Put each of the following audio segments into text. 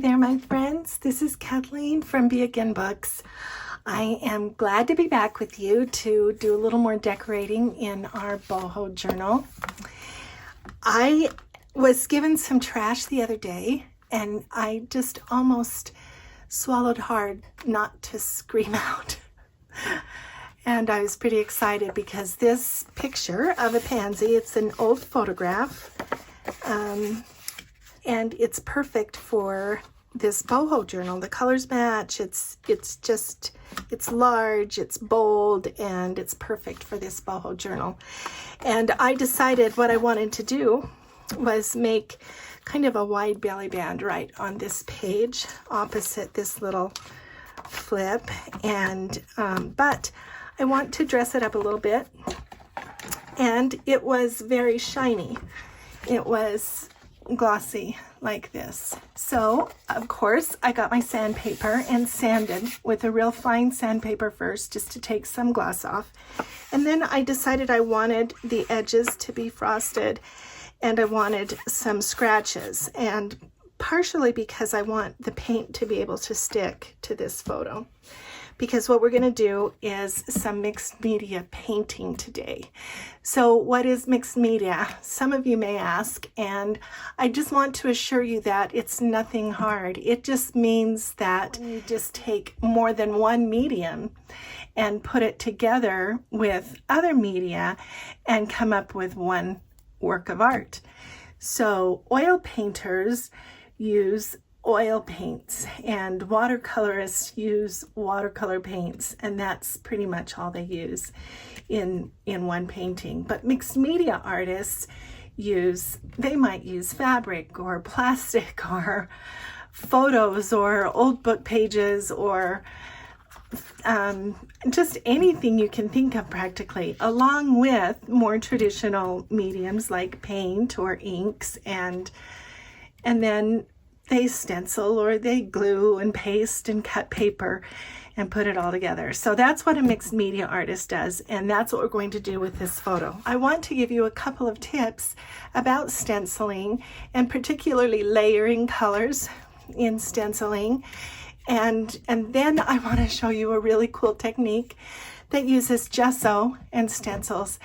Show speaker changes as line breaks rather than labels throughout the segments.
there, my friends. This is Kathleen from Be Again Books. I am glad to be back with you to do a little more decorating in our boho journal. I was given some trash the other day and I just almost swallowed hard not to scream out. And I was pretty excited because this picture of a pansy, it's an old photograph, and it's perfect for this boho journal. The colors match, it's large, it's bold, and it's perfect for this boho journal. And I decided what I wanted to do was make kind of a wide belly band right on this page opposite this little flip, and but I want to dress it up a little bit, and it was very shiny. It was glossy like this. So of course I got my sandpaper and sanded with a real fine sandpaper first just to take some gloss off, and then I decided I wanted the edges to be frosted and I wanted some scratches, and partially because I want the paint to be able to stick to this photo, because what we're going to do is some mixed media painting today. So what is mixed media? Some of you may ask, and I just want to assure you that it's nothing hard. It just means that you just take more than one medium and put it together with other media and come up with one work of art. So oil painters use oil paints and watercolorists use watercolor paints, and that's pretty much all they use in one painting. But mixed media artists they might use fabric or plastic or photos or old book pages or just anything you can think of practically, along with more traditional mediums like paint or inks, and then they stencil or they glue and paste and cut paper and put it all together. So that's what a mixed media artist does, and that's what we're going to do with this photo. I want to give you a couple of tips about stenciling, and particularly layering colors in stenciling, and then I want to show you a really cool technique that uses gesso and stencils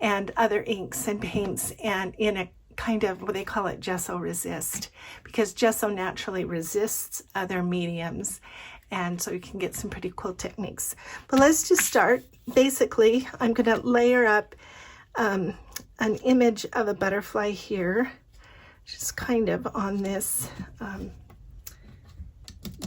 and other inks and paints, and in a kind of what they call it gesso resist, because gesso naturally resists other mediums, and so you can get some pretty cool techniques. But let's just start. Basically, I'm going to layer up an image of a butterfly here, just kind of on this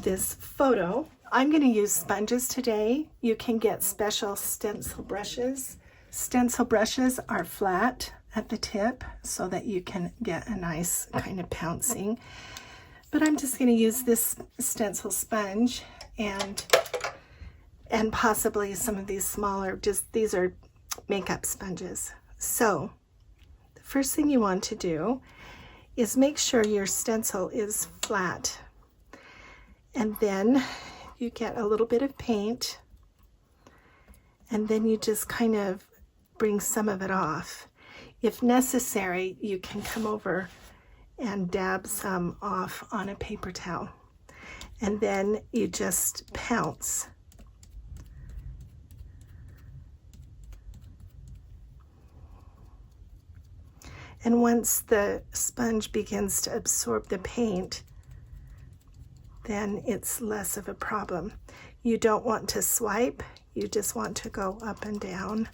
this photo. I'm going to use sponges today. You can get special stencil brushes. Stencil brushes are flat at the tip so that you can get a nice kind of pouncing. But I'm just going to use this stencil sponge and possibly some of these smaller, these are makeup sponges. So the first thing you want to do is make sure your stencil is flat, and then you get a little bit of paint, and then you just kind of bring some of it off. If necessary, you can come over and dab some off on a paper towel, and then you just pounce. And once the sponge begins to absorb the paint, then it's less of a problem. You don't want to swipe, you just want to go up and down.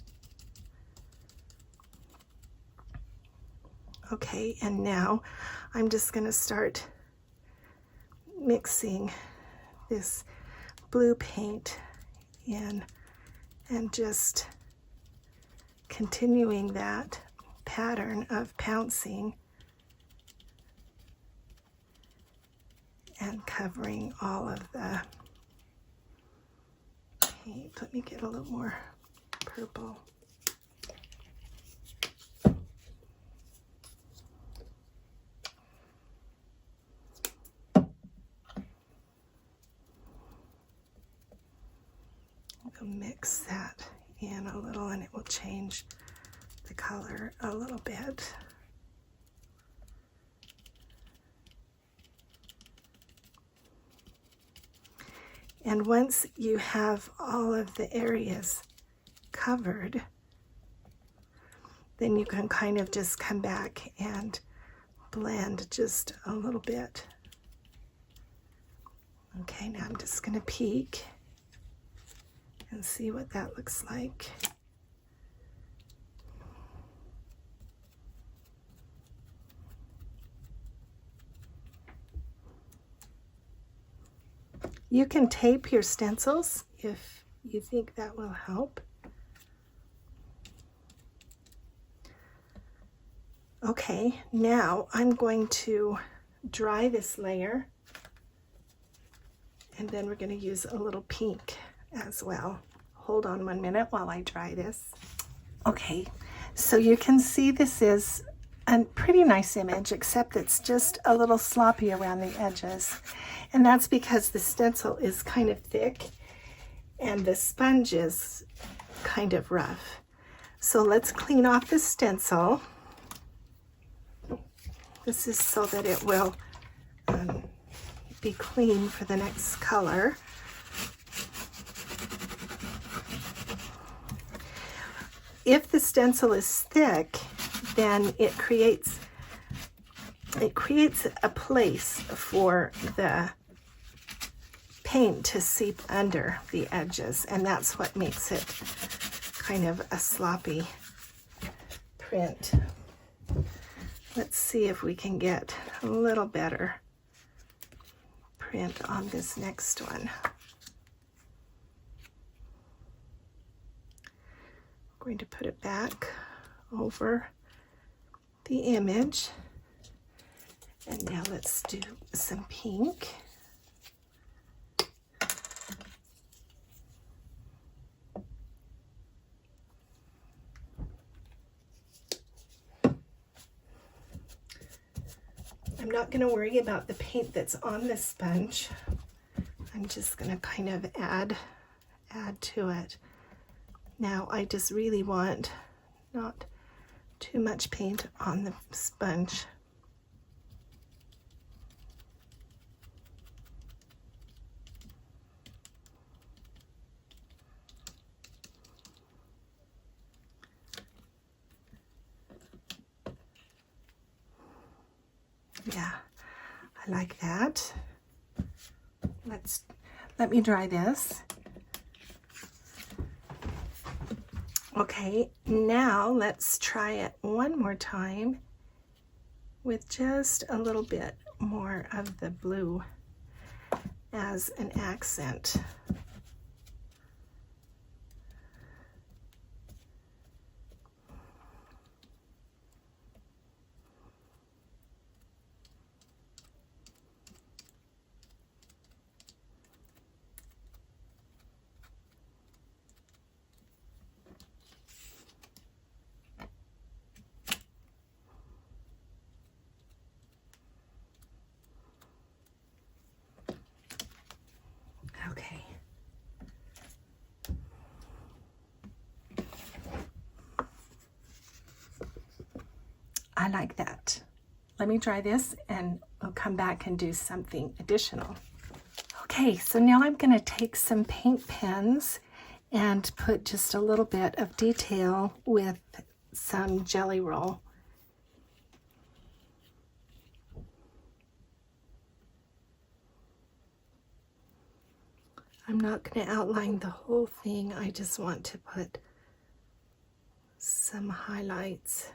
Okay, and now I'm just going to start mixing this blue paint in and just continuing that pattern of pouncing and covering all of the paint. Let me get a little more purple. Mix that in a little and it will change the color a little bit. And once you have all of the areas covered, then you can kind of just come back and blend just a little bit. Okay, now I'm just going to peek and see what that looks like. You can tape your stencils if you think that will help. Okay, now I'm going to dry this layer, and then we're going to use a little pink as well. Hold on 1 minute while I dry this. Okay, so you can see this is a pretty nice image, except it's just a little sloppy around the edges. And that's because the stencil is kind of thick and the sponge is kind of rough. So let's clean off the stencil. This is so that it will be clean for the next color. If the stencil is thick, then it creates a place for the paint to seep under the edges, and that's what makes it kind of a sloppy print. Let's see if we can get a little better print on this next one. I'm going to put it back over the image, and now let's do some pink. I'm not going to worry about the paint that's on the sponge. I'm just going to kind of add to it. Now I just really want not too much paint on the sponge. Yeah, I like that. Let me dry this. Okay, now let's try it one more time with just a little bit more of the blue as an accent. Okay. I like that. Let me try this and I'll come back and do something additional. Okay, so now I'm going to take some paint pens and put just a little bit of detail with some Jelly Roll. I'm not going to outline the whole thing, I just want to put some highlights.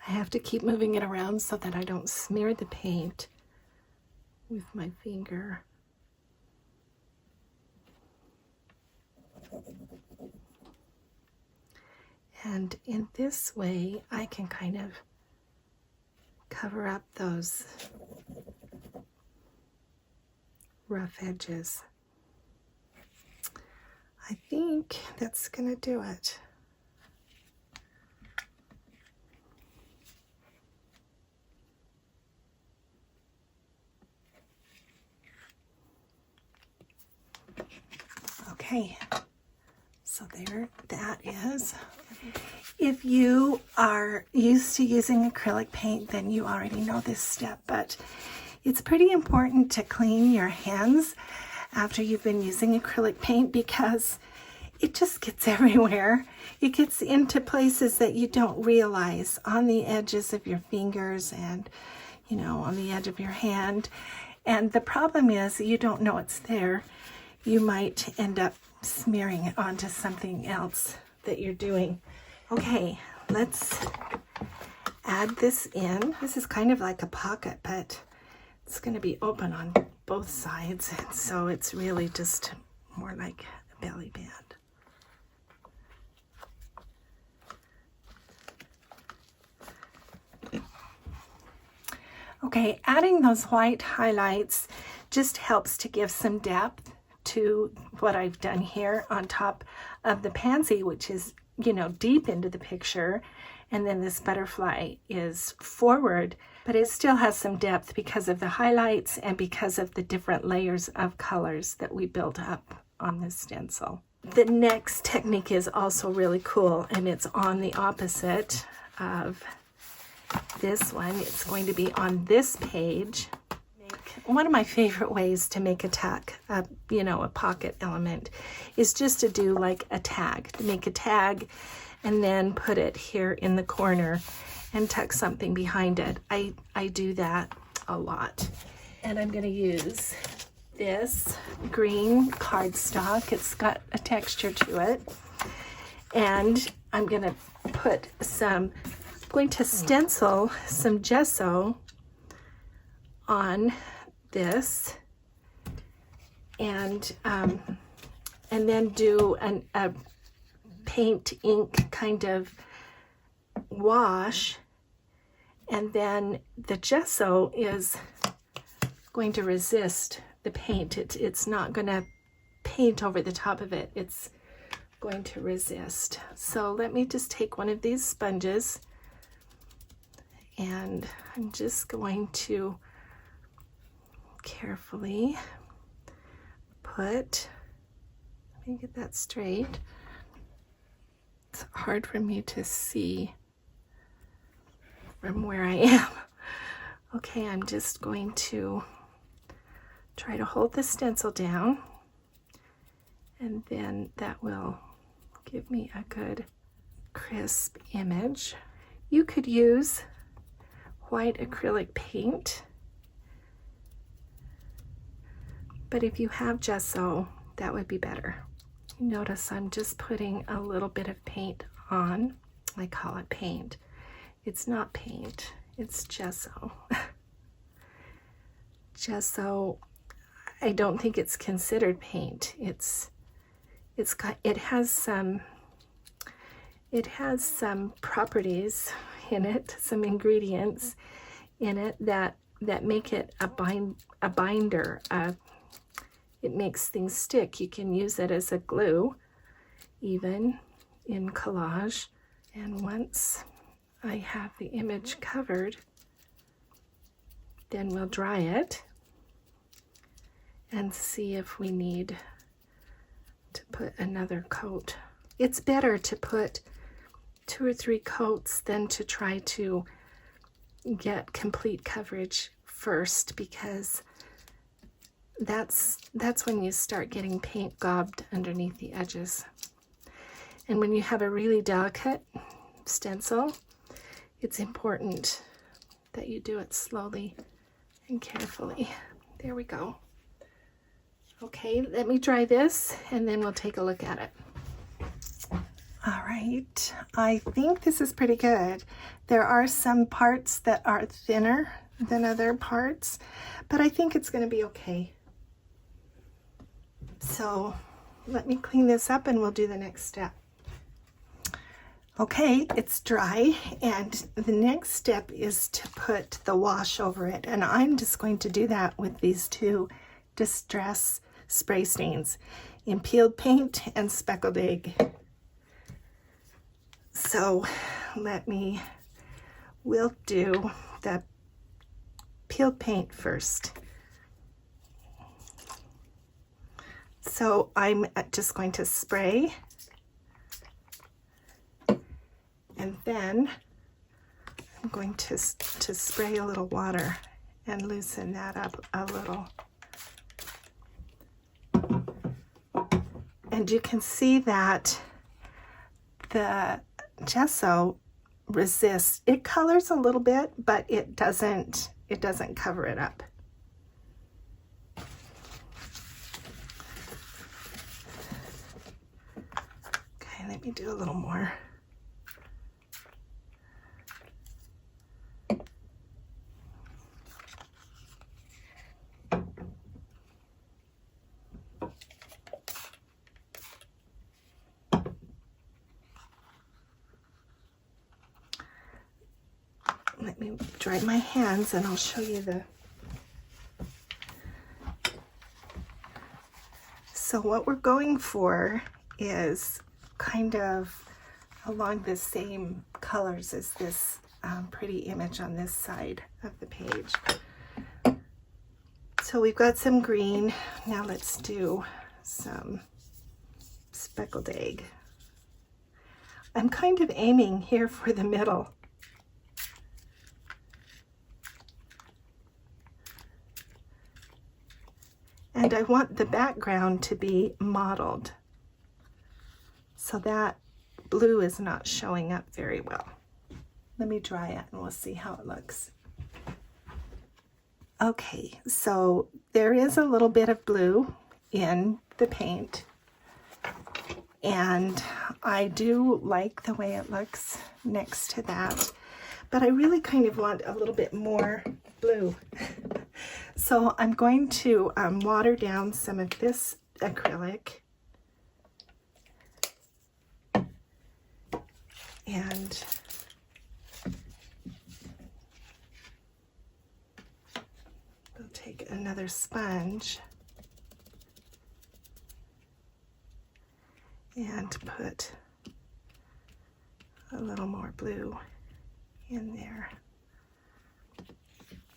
I have to keep moving it around so that I don't smear the paint with my finger. And in this way, I can kind of cover up those rough edges. I think that's gonna do it. Okay, so there that is. If you are used to using acrylic paint, then you already know this step, but it's pretty important to clean your hands after you've been using acrylic paint because it just gets everywhere. It gets into places that you don't realize, on the edges of your fingers and, you know, on the edge of your hand. And the problem is you don't know it's there. You might end up smearing it onto something else that you're doing. Okay, let's add this in. This is kind of like a pocket, but it's going to be open on both sides, and so it's really just more like a belly band. Okay, adding those white highlights just helps to give some depth to what I've done here on top of the pansy, which is, you know, deep into the picture, and then this butterfly is forward, but it still has some depth because of the highlights and because of the different layers of colors that we built up on this stencil. The next technique is also really cool, and it's on the opposite of this one. It's going to be on this page. One of my favorite ways to make a tag, you know, a pocket element, is just to do like a tag. Make a tag and then put it here in the corner and tuck something behind it. I do that a lot. And I'm going to use this green cardstock. It's got a texture to it. And I'm going to put some, I'm going to stencil some gesso on this, and then do a paint ink kind of wash, and then the gesso is going to resist the paint. It's not going to paint over the top of it. It's going to resist. So let me just take one of these sponges, and I'm just going to carefully put, let me get that straight. It's hard for me to see from where I am. Okay, I'm just going to try to hold the stencil down, and then that will give me a good crisp image. You could use white acrylic paint, but if you have gesso, that would be better. Notice I'm just putting a little bit of paint on. I call it paint. It's not paint, it's gesso. Gesso, I don't think it's considered paint. It has some properties in it, some ingredients in it that make it a binder. It makes things stick. You can use it as a glue, even in collage. And once I have the image covered, then we'll dry it and see if we need to put another coat. It's better to put 2 or 3 coats than to try to get complete coverage first, because that's when you start getting paint gobbed underneath the edges. And when you have a really delicate stencil, it's important that you do it slowly and carefully. There we go. Okay, let me dry this and then we'll take a look at it. All right, I think this is pretty good. There are some parts that are thinner than other parts, but I think it's going to be okay. So let me clean this up and we'll do the next step. Okay, it's dry, and the next step is to put the wash over it, and I'm just going to do that with these 2 Distress spray stains. in peeled paint and speckled egg. So we'll do the peeled paint first. So I'm just going to spray, and then I'm going to spray a little water and loosen that up a little. And you can see that the gesso resists. It colors a little bit, but it doesn't cover it up. Okay, let me do a little more. Let me dry my hands and I'll show you the... So what we're going for is kind of along the same colors as this pretty image on this side of the page. So we've got some green. Now let's do some speckled egg. I'm kind of aiming here for the middle. And I want the background to be mottled, so that blue is not showing up very well. Let me dry it and we'll see how it looks. Okay, so there is a little bit of blue in the paint, and I do like the way it looks next to that, but I really kind of want a little bit more blue. So I'm going to water down some of this acrylic, and we'll take another sponge and put a little more blue in there.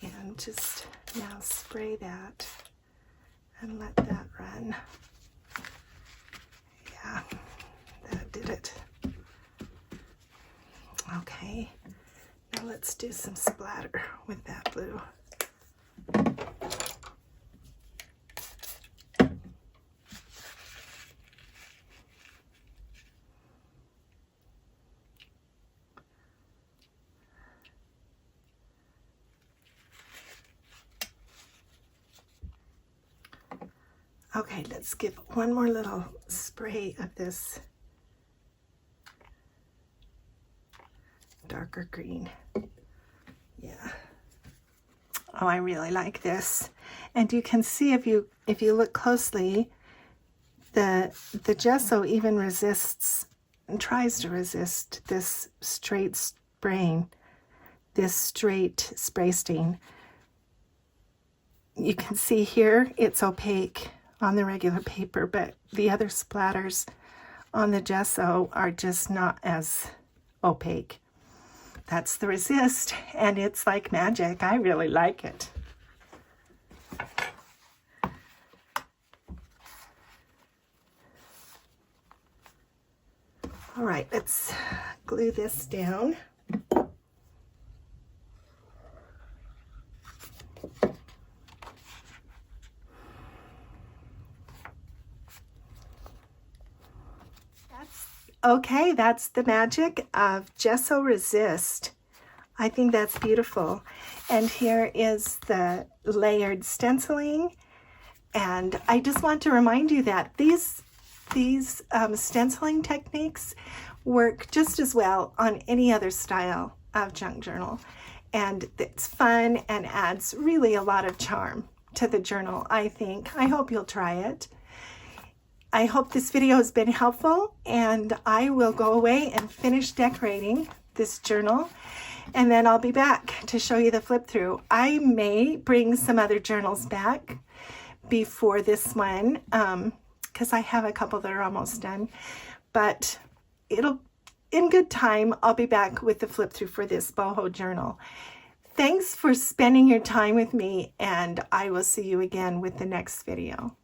And just now spray that and let that run. Yeah, that did it. Okay, now let's do some splatter with that blue. Okay, let's give one more little spray of this darker green. Yeah. Oh, I really like this. And you can see if you look closely, the gesso even resists and tries to resist this straight spraying, this straight spray stain. You can see here it's opaque on the regular paper, but the other splatters on the gesso are just not as opaque. That's the resist, and it's like magic. I really like it. All right, let's glue this down. Okay, that's the magic of Gesso Resist. I think that's beautiful. And here is the layered stenciling. And I just want to remind you that these stenciling techniques work just as well on any other style of junk journal. And it's fun and adds really a lot of charm to the journal, I think. I hope you'll try it. I hope this video has been helpful, and I will go away and finish decorating this journal, and then I'll be back to show you the flip through. I may bring some other journals back before this one. because I have a couple that are almost done, but in good time, I'll be back with the flip through for this boho journal. Thanks for spending your time with me, and I will see you again with the next video.